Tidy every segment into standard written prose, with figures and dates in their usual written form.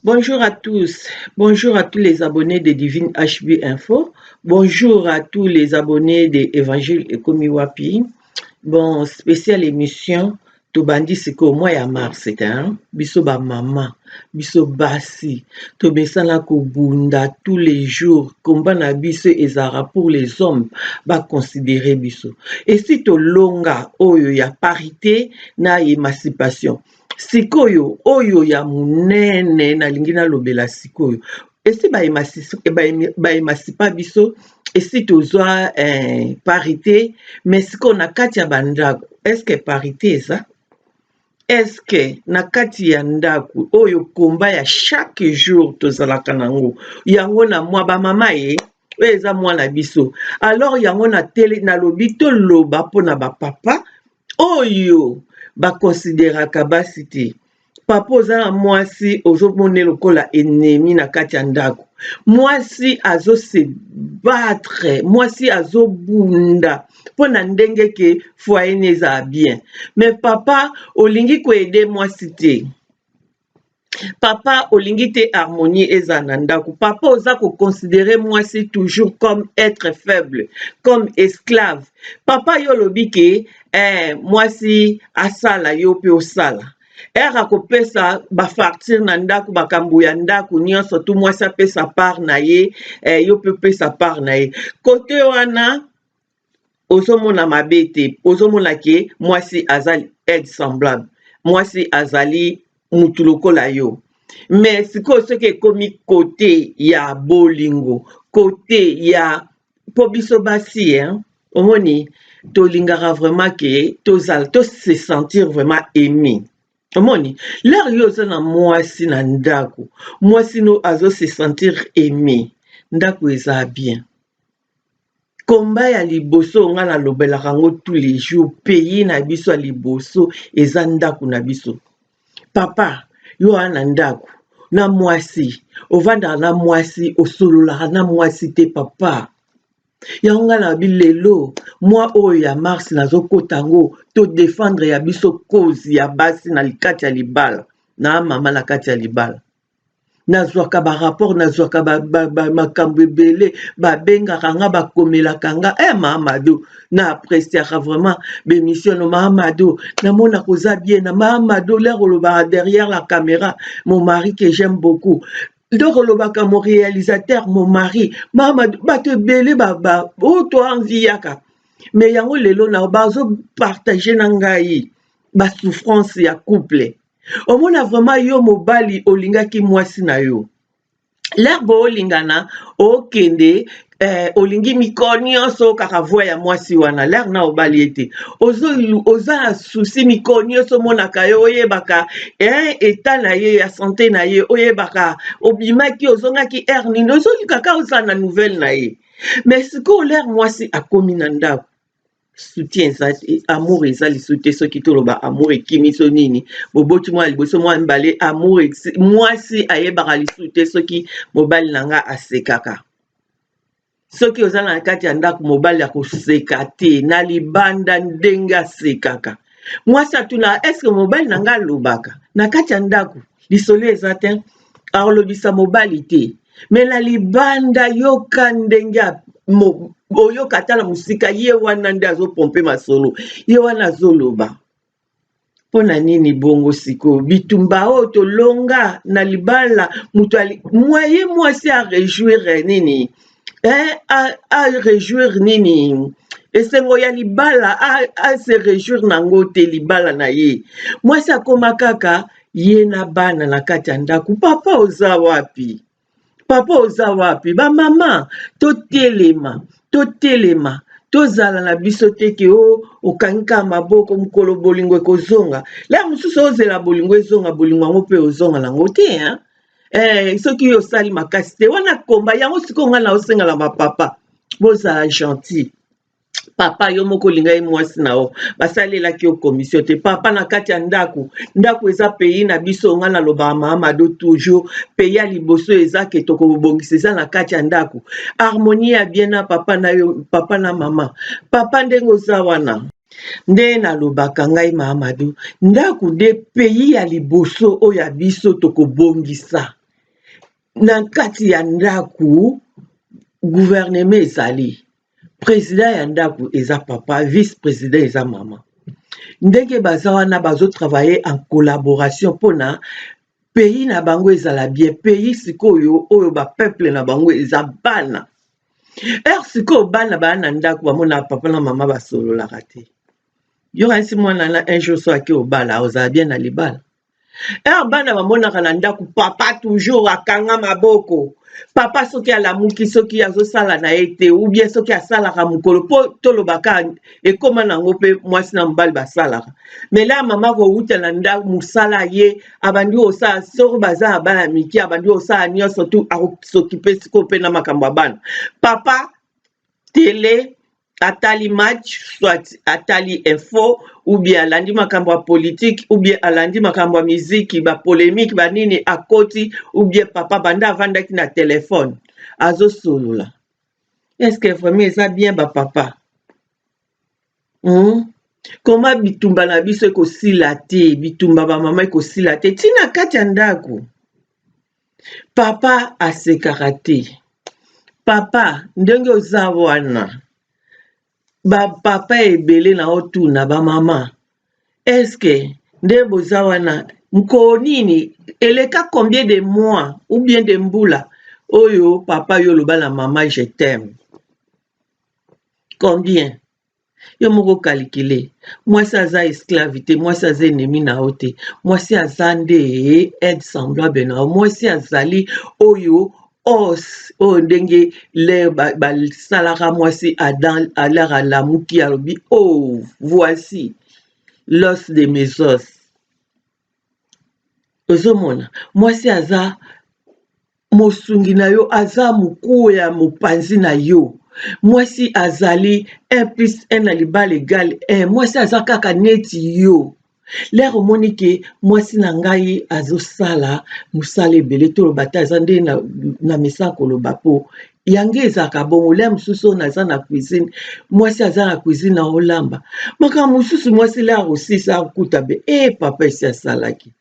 Bonjour à tous. Bonjour à tous les abonnés de Divine HB Info. Bonjour à tous les abonnés de Évangile Ekomiwapi. Bon, spéciale émission. Tobandi siko mois ya mars biso ba mama, biso basi. Tobesana ko bunda tous les jours. Combat na biso ezara pour les hommes ba considérer biso. Et si to longa oyo ya parité na émancipation. Sikoyo oyo ya munene nalingi nalobela sikoyo esi baemasipa biso esi tozwa parité mais sikoyo na kati ya bandako eske parité eza eske na kati ya ndako oyo komba ya chaque jour tozalaka nango yango na mwa bamama ye oyo eza mwana biso alors yango na tele nalobi toloba mpona bapapa oyo bakonsideraka basi te papa oza na mwasi ozomona lokola ennemi na kati ya ndako mwasi azose battre mwasi azobunda mpona ndenge ke foyer ne ezala bien mais papa olingi koede mwasi te papa olingi te harmonie eza na ndako papa oza koconsidere mwasi toujours comme être faible comme esclave papa yo olobi ke mwasi asala yo mpe osala ere akopesa bafartire na ndako makambo ya ndako nyonso tu mwasi apesa part na ye yo mpe opesa part na ye kote wana ozomona mabe te ozomona ke mwasi azali aide semblable mwasi azali mutu lokola yo mais sikoyo soki ekomi kote ya bolingo kote ya mpo biso basi omoni tolingaka vraiment ke tozala se sentir vraiment aimé omoni lere yo oza na mwasi na ndako mwasi no azose sentir aimé ndako eza bien komba ya liboso nga nalobelaka yango tous les jours pays na biso ya liboso eza ndako na biso papa yo wana na ndako na mwasi ovandaka na mwasi osololaka na mwasi te papa yango nga na bilelo mwa oyo ya mars nazokota yango todefendre ya biso cause ya basi na kati ya libala na mama na kati ya libala nazwaka barapport nazwaka makambo ebele babengaka nga bakomelaka nga Mahamadou na apreciaka vraiment bémission no Mahamadou namona koza bien na Mahamadou lere olobaka derrière la caméra mon mari que j'aime beaucoup donc olobaka mon réalisateur mon mari Mahamadou bato ebele oyo toanviyaka mais yango lelo na bazopartage na ngai basouffrance ya couple omona vraiment yo mobali olingaki mwasi na yo lere boolingana okende olingi mikolo nyonso kaka voi ya mwasi wana lere na obali ete oza na susi mikolo nyonso omonaka yo oyebaka eta na ye ya sante na ye oyebaka obimaki ozongaki ere nini ozolikaka ozala na nouvelle na ye mais sikoyo lere mwasi akomi na ndako soutien amour eza lisu te soki toloba amour ekimi so nini boboti mwa liboso mwa mibale amour mwasi ayebaka lisu te soki mobali na nga asekaka soki oza na kati ya ndako mobali ya koseka te na libanda ndenge asekaka mwasi atuna eske mobali na nga alobaka na kati ya ndako lisolo eza te alobisa mobali te me na libanda yoka ndenge oyoka tala musika ye wana nde azopompe masolo ye wana azoloba mpona nini bongo sikoyo bitumba oyo tolonga na libala mutu ye mwasi arejuire nini arejuire nini esengo ya libala ase rejuire nango te libala na ye mwasi akoma kaka ye na bana na kati ya ndako papa oza wapi papa oza wapi bamama totelema tozala na biso teke okangika maboko mokolo bolingo ekozonga la mosusu ozela bolingo ezonga bolingo yango mpe ozonga nango te soki osali makasi te wana komba yango sikoyo nga na osengala bapapa bozala gentil papa yo moko olinga ye mwasi na yo basalelaki yo commission te papa na kati ya ndako eza pays na biso nga nalobaka Mahamadou toujours pays ya liboso eza ke tokobongisa eza na kati ya ndako harmonie ya bien na papa na yo papa na mama papa ndenge oza wana nde nalobaka ngai Mahamadou ndako de pays ya liboso oyo ya biso tokobongisa na kati ya ndaku gouvernement ezali président ya ndaku eza papa, vice-président eza mama. Ndenge baza wana bazo travailler en collaboration pona pays na bango ezala bien, pays sikoyo oyo ba peuple na bango eza bana. Sikoyo bana bana ndaku bamona papa na mama basololaka te. Yo kanisi mwana na un jour so ake obala ozala bien na libala. Bana bamonaka na ndaku papa toujours akanga maboko. Papa soki alamuki soki azosala na ye te ou bien soki asalaka mokolo po tolobaka ekoma nango mpe mwasi na mobali basalaka. Mais là mama kowuta na ndaku mosala ye abandi osala soki baza na bana mike abandi osala nyonso tu akosokipe sikoyo mpe na makambo ya bana. Papa télé atali match soit atali info ou bien alandi makambo ya politique ou bien alandi makambo ya miziki ba polémique ba nini akoti ou bien papa banda avandaki na téléphone azosolola. Est-ce que vraiment eza bien ba papa? Koma bitumba na biso ekosila te, bitumba ba mama ekosila te tina kati ya ndako. Papa asekaka te. Papa ndenge oza wana ba papa ebele na otuna ba mama. Est-ce que nde boza wana mko nini eleka combien de mois ou bien de mbula oyo papa yo loba na mama je t'aime? Combien? Yo moko calculer. Mwasi aza esclavité, mwasi aza ennemi na yo te. Mwasi aza nde aide semblable na yo. Mwasi azali oyo os oyo ndenge le basalaka mwasi alar alamuki alobi oh voici l'os de mes os. Ozomona mwasi aza mosungi na yo aza mokuwa ya mopanzi na yo. Mwasi azali 1 plus 1 na libala égal 1. Mwasi aza kaka neti yo. Lere omoni ke mwasi na ngai azosala mosala ebele toloba te aza nde na mesa koloba po yango ezalaka bongo. Lere mosusu oyo naza na cuisine mwasi aza na cuisine na olamba makambo mosusu mwasi lere osisa akuta be papa esi asalaki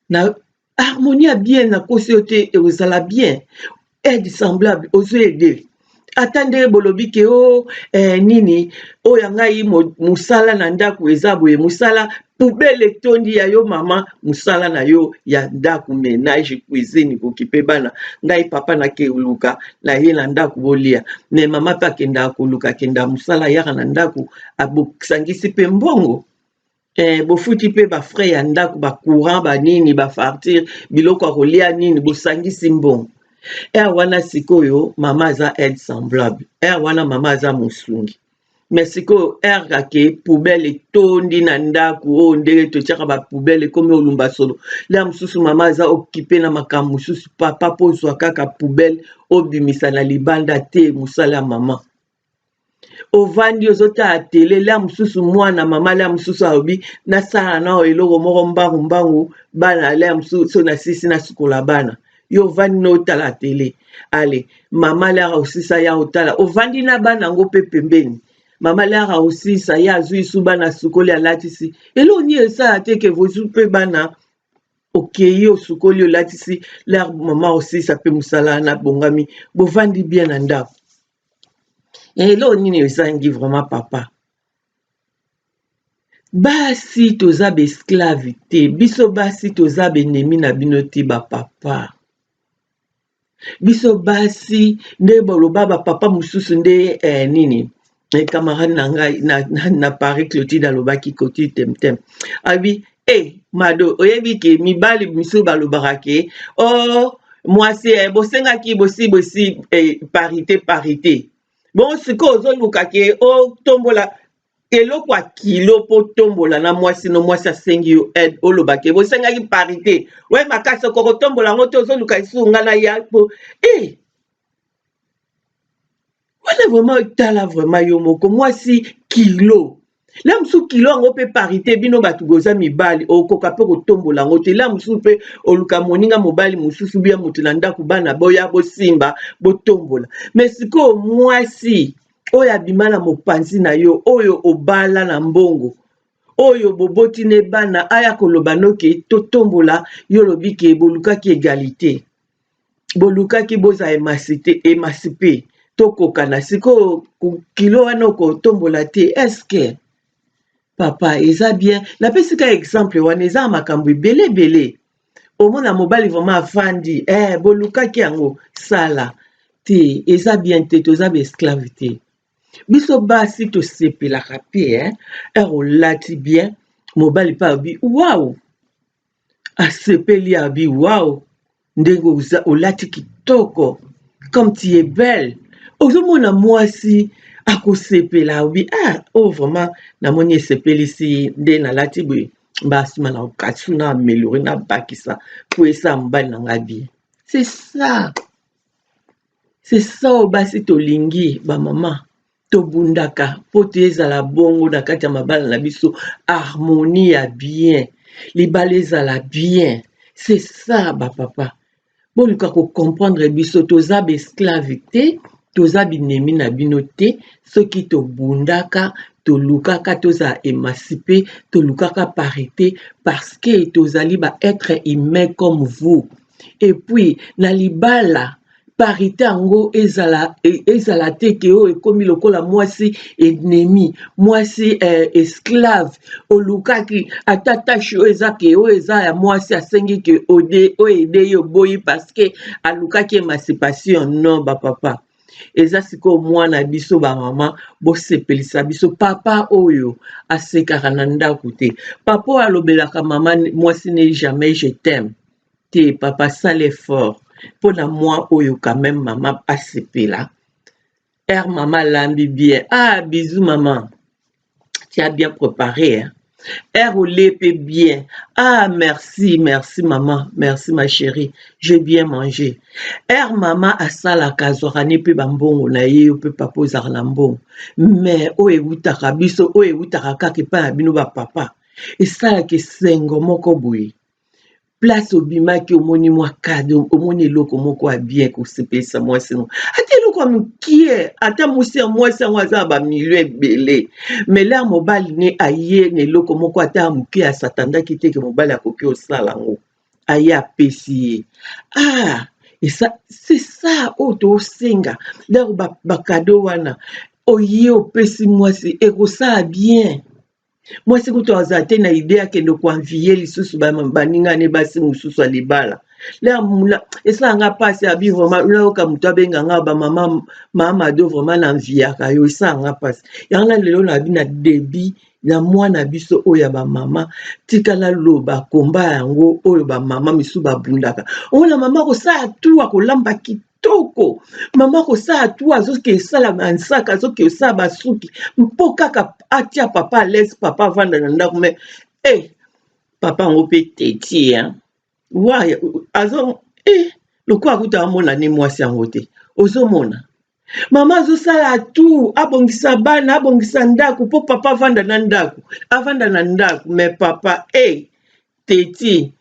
na harmonie ya bien na kosi yo te ezala bien aide semblable ozoede ata nde bolobi ke nini oyo ngai mosala na ndako eza boye mosala poubele etondi ya yo mama mosala na yo ya ndako ménage cuisine kokipe bana ngai papa nakoluka na ye na ndako bolia me mama mpe akendaka koluka akenda mosala yaka na ndako abosangisi mpe mbongo. Bofuti mpe bafrais ya ndako bacourant banini bafartire biloko ya kolia nini bosangisi mbongo. Wana sikoyo mama aza aide semblable. Wana mama aza mosungi. Mais sikoyo kake poubele etondi na ndako oyo ndenge totiaka bapoubele ekomi olumba solo. Lea mosusu mama aza okipe na makambo mosusu papa mpo ozwa kaka poubele obimisa na libanda te mosala ya mama. Ovandi ozotala tele lea mosusu mwana mama lea mosusu alobi nasala nao eloko moko mbangu bana lea mosusu nasisi nasukola bana. Yo vandi na otala tele. Ale, mama lea osisa ya otala. Ovandi na bana yango pe pembeni. Mama lea osisa ya azui su bana sukoli alatisi. Elo ni esala te ke vozu pe bana okei osukoli olatisi lea mama osisa pe musala na bongami. Bovandi bien na ndako. Elo nini esangi vraiment papa. Basi toza be esclave te. Biso basi toza be ennemi na bino te ba papa. Biso basi nde boloba ba papa mosusu nde nini camarade na ngai na Paris Clotilde alobaki koti temtem abi mado oyebi ke mibali miso balobaka ke mwasi bosengaki bosi parité bon sikoyo ozoluka ke otombola eloko ya kilo po tombola na mwasi no mwasi asengi yo aide olobake bosengaki parité we makasi okokotombola yango te ozoluka esunga na ya po wana vraiment tala vraiment yo moko mwasi kilo la mosusu kilo yango mpe parité bino bato boza mibali okoka mpe kotombola yango te la mosusu mpe oluka moninga mobali mosusu bia moto na ndako bana boya bosimba botombola mais sikoyo mwasi oyo abima na mopanzi na yo oyo obala na mbongo oyo boboti ne bana aya koloba noke totombola yo lobi ke bolukaki égalité bolukaki boza émancipé tokokana siko kilo wana okotombola te eske papa eza bien napesi ka exemple wana eza makambo ebele omona mobali vraiment afandi bolukaki yango sala te eza bien te toza baesclave te biso basi tosepelaka mpe olati bien mobali mpe abi waw asepeli abi waw ndenge olati kitoko comme tu es belle ozomona mwasi akosepela abi vraiment namoni esepelisi nde nalati boye basima na okatsu na amélioré na bakisa po esa mobali na nga bien c'est ça oyo basi tolingi bamama tobundaka po te ezala bongo na kati ya mabala na biso harmonie ya bien libala ezala bien c'est ça bapapa boluka kocomprendre biso toza baesclave te toza binemi na bino te soki tobundaka tolukaka tozala émancipé tolukaka parité parce que tozali baêtre humain comme vous et puis na libala parité yango ezala te ke oyo ekomi lokola mwasi ennemi mwasi esclave olukaki ata tache oyo eza ke oyo eza ya mwasi asengi ke oyo ede ye oboyi parce que alukaki émancipation non bapapa eza sikoyo mwana biso bamama bosepelisa biso papa oyo asekaka na ndako te papa oyo alobelaka mama mwasi ne jamais je t'aime te papa sale effort pour na moi oyo quand même maman asepela maman lambi bien bisous maman tu as bien préparé olepe bien merci maman merci ma chérie j'ai bien mangé maman asalaka azwaka ne mpe bambongo na ye mpe papa ozalaka na mbongo mais oyo ewutaka biso oyo ewutaka kaka epai na bino bapapa esalaka esengo moko boye place obimaki omoni mwa kado omoni eloko moko ya bien kosepelisa mwasi yango ata eloko ya mokie ata mosi ya mwasi yango aza na bamilio ebele mela mobali ne aye na eloko moko ata ya mokie asatandaki teke mobali akoki osala yango aye apesi ye c'est ça oyo tosenga lero bakado wana oye opesi mwasi ekosala bien mwasi kutu azala te na ide akende koanvie lisusu baninga ne basi mosusu ya libala esalanga mpasi abi vraimen nayoka moto abenganga bamama do vraimen na nviaka yo esalanga mpasi yango na lelo na bi na debi na mwana biso oyo ya bamama tikala loba komba yango oyo bamama misu babundaka omona mama kosala tu akolamba kitoko mama kosala tu azoki esala bansaka azoki esala basuki mpo kaka atia papa alese papa avanda na ndako me papa yango mpe teti lokola akuta amona ne mwasi yango te ozomona mama azosala tu abongisa bana abongisa ndako mpo papa avanda na ndako me papa teti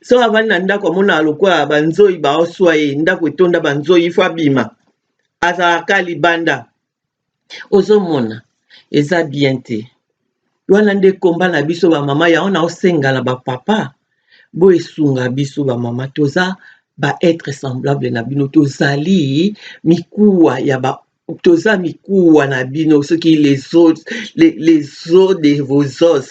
so avandi na ndako amona lokola banzoi baoswa ye ndako etonda banzoi ifo abima azalaka libanda ozomona eza bien te wana nde komba na biso bamama yango naosenga na bapapa boesunga biso bamama toza baêtre semblable na bino tozali mikuwa toza mikuwa na bino soki les os de vos os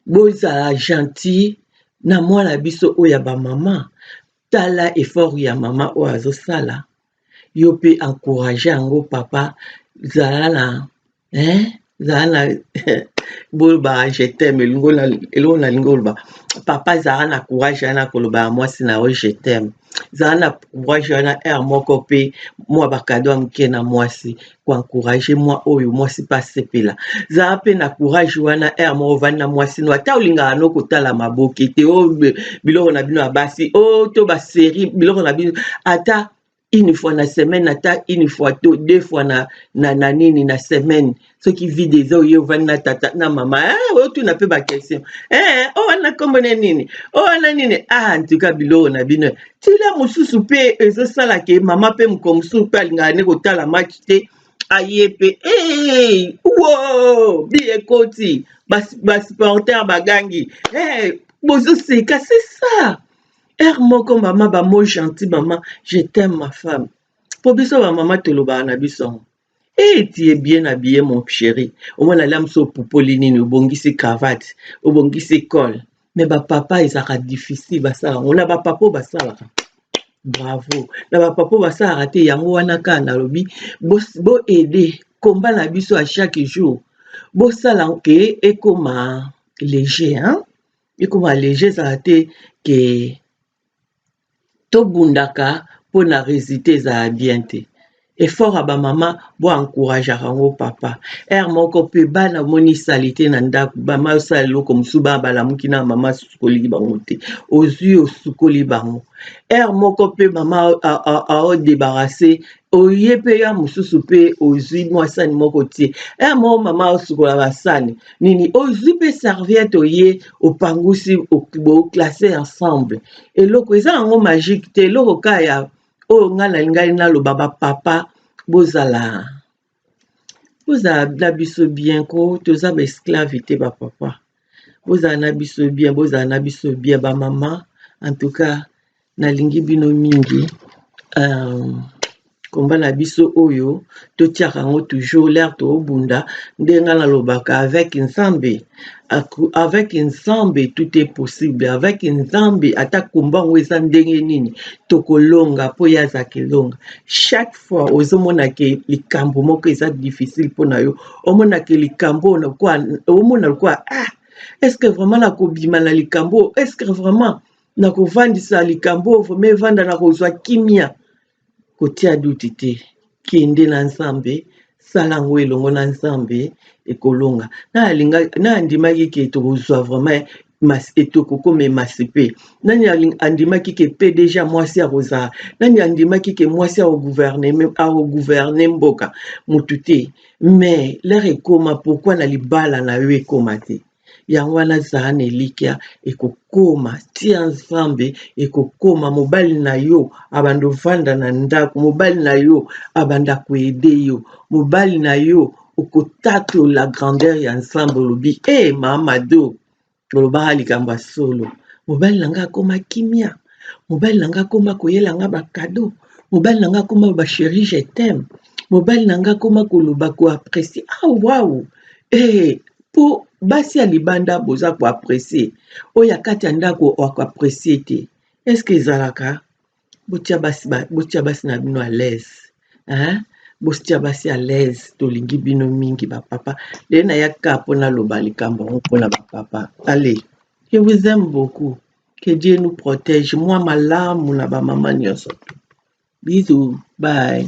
bozala gentil na mwana biso oyo ya bamama tala effort ya mama oyo azosala yo mpe encourage yango papa zala na boloba je t'aime elongo nalingi oloba papa zala na courage wana koloba ya mwasi na yo je t'aime zala na courage wana moko mpe mwa bakado ya moke na mwasi koencourage mwa oyo mwasi mpe asepela zala mpe na courage wana moko ovandi na mwasi no ata olingaka no kotala maboke te biloko na bino ya basi to basérie biloko na bino ata une fois na semaine ata une fois to deux fois na nini na semaine soki vide eza oye ovandi na tata na mama otuna mpe baquestion wana kombone nini wana nini ntuka biloko na bino tila mosusu mpe ezosalaka mama mpe moko mosusu mpe alingaka ne kotala match te aye mpe bi ekoti basporter bagangi bozoseka c'est ça air moko mama ba mot gentil mama je t'aime ma femme po biso ba mama tolobaka na biso tu es bien habillé mon chéri omona lam so opupoli nini obongisi cravate obongisi col mais bapapa ezalaka difficile basalaka ngo na bapapa oyo basalaka bravo na bapapa basalaka te yango wana kaka nalobi boaide komba na biso à chaque jour bosala ke ekoma léger hein? Ekoma léger ezala te ke tobundaka mpona résultat ezala bien te effort ya bamama boencourageaka yango papa ere moko mpe bana monisali te na ndako bama osala eloko mosusu bana balamuki na mama asukoli bango te ozwi osukoli bango ere moko mpe mama aodebarase oye mpe ya mosusu mpe ozwi mwa sani moko tie ere moko mama osukola basani nini ozwi mpe serviette oye opangusi boklase ensemble eloko eza yango magique te eloko kaka ya oyo ngai nalingai naloba bapapa bozala na biso bien ko toza baesclave te bapapa bozala na biso bien bozala na biso bien bamama en tout cas nalingi bino mingi komba na biso oyo totiaka yango toujours l'air toobunda ndenge nalobaka avec nzambe tout est possible avec nzambe ata komba yango eza ndenge nini tokolonga mpo ye azaka elonga chaque fois ozomonake likambo moko eza difficile mpona yo omonake likambo omona lokwa est ce que vraiment nakobima na likambo est ce que vraiment nakovandisa likambo vraimen evanda na kozwa kimia kotia duti te kende na nzambe sala yango elongo na nzambe ekolonga na andimaki ke tokozwa vraiment etokokoma emancipe nani andimaki ke pe deja mwasi akozala nani andimaki ke mwasi akogouverne mboka motu te mais lere ekoma pourkui na libala na yo ekoma te yango wana zala na elikya ekokoma tia nzambe ekokoma mobali na yo abanda ovanda na ndako mobali na yo abanda koede yo mobali na yo okotatola grandeur ya nzambe olobi mamado olobaka likambo ya solo mobali na nga akoma kimia mobali na nga akoma koyela nga bakado mobali na nga akoma basheri je t'aime mobali na nga akoma koloba koapresie wawu po basi ya libanda boza koapresie oyo ya kati ya ndako akoapresie te eske ezalaka botia basi na bino à l'aise botia basi à l'aise tolingi bino mingi bapapa lelo nayaka mpona loba likambo yango mpona bapapa allez je vous aime beaucoup que Dieu nous protège moi malamu na bamama nyonso bisous bye